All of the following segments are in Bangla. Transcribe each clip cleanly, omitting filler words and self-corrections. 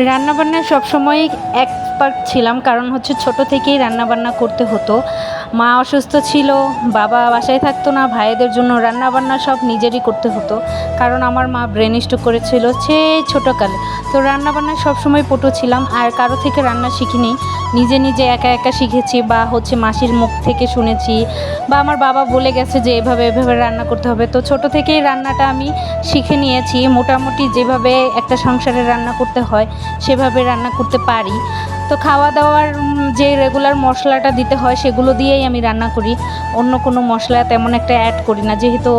রান্নাবান্নায় সবসময়ই এক্সপার্ট ছিলাম, কারণ হচ্ছে ছোট থেকেই রান্নাবান্না করতে হতো। মা অসুস্থ ছিল, বাবা বাসায় থাকতো না, ভাইদের জন্য রান্নাবান্না সব নিজেরই করতে হতো, কারণ আমার মা ব্রেন স্ট্রোক করেছিল সেই ছোটোকালে। তো রান্নাবান্নায় সবসময় পটু ছিলাম, আর কারো থেকে রান্না শিখিনি, নিজে নিজে একা একা শিখেছি, বা হচ্ছে মাসির মুখ থেকে শুনেছি, বা আমার বাবা বলে গেছে যে এভাবে এভাবে রান্না করতে হবে। তো ছোট থেকেই রান্নাটা আমি শিখে নিয়েছি, মোটামুটি যেভাবে একটা সংসারে রান্না করতে হয় সেভাবে রান্না করতে পারি। তো খাওয়া দাওয়ার যে রেগুলার মশলাটা দিতে হয় সেগুলো দিয়েই আমি রান্না করি, অন্য কোনো মশলা তেমন একটা অ্যাড করি না, যেহেতু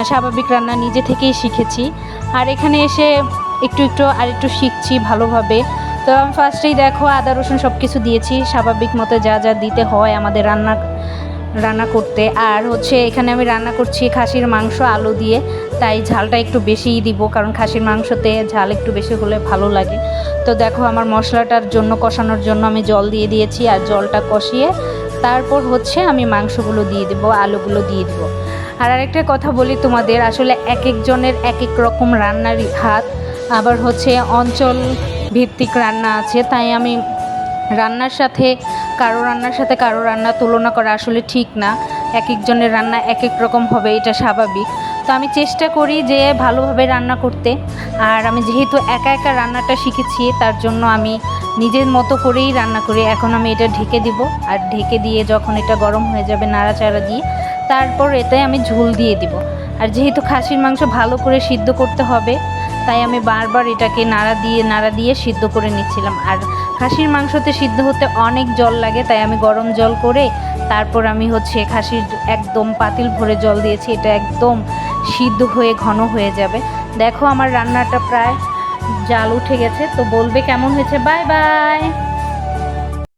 স্বাভাবিক রান্না নিজে থেকেই শিখেছি। আর এখানে এসে একটু একটু আরেকটু শিখছি ভালোভাবে। তো আমি ফার্স্টেই দেখো আদা রসুন সব কিছু দিয়েছি স্বাভাবিক মতো, যা যা দিতে হয় আমাদের রান্না করতে। আর হচ্ছে এখানে আমি রান্না করছি খাসির মাংস আলু দিয়ে, তাই ঝালটা একটু বেশিই দিব, কারণ খাসির মাংসতে ঝাল একটু বেশি হলে ভালো লাগে। তো দেখো আমার মশলাটার জন্য কষানোর জন্য আমি জল দিয়ে দিয়েছি, আর জলটা কষিয়ে তারপর হচ্ছে আমি মাংসগুলো দিয়ে দিব, আলুগুলো দিয়ে দিব। আর আরেকটা কথা বলি তোমাদের, আসলে এক একজনের এক এক রকম রান্নার হাত, আবার হচ্ছে অঞ্চল ভিত্তিক রান্না আছে, তাই আমি রান্নার সাথে কারো রান্না তুলনা করা আসলে ঠিক না। এক একজনের রান্না এক এক রকম হবে, এটা স্বাভাবিক। তো আমি চেষ্টা করি যে ভালোভাবে রান্না করতে। আর আমি যেহেতু একা একা রান্নাটা শিখেছি, তার জন্য আমি নিজের মতো করেই রান্না করি। এখন আমি এটা ঢেকে দিব, আর ঢেকে দিয়ে যখন এটা গরম হয়ে যাবে নাড়াচাড়া দিয়ে তারপর এতে আমি ঝোল দিয়ে দিব। আর যেহেতু খাসির মাংস ভালো করে সিদ্ধ করতে হবে, তাই আমি বারবার এটাকে নাড়া দিয়ে সিদ্ধ করে নিচ্ছিলাম। আর খাসির মাংসতে সিদ্ধ হতে অনেক জল লাগে, তাই আমি গরম জল করে তারপর আমি হচ্ছে খাসির একদম পাতিল ভরে জল দিয়েছি, এটা একদম সিদ্ধ হয়ে ঘন হয়ে যাবে। দেখো আমার রান্নাটা প্রায় জাল উঠে গেছে, তো বলবে কেমন হয়েছে। Bye bye.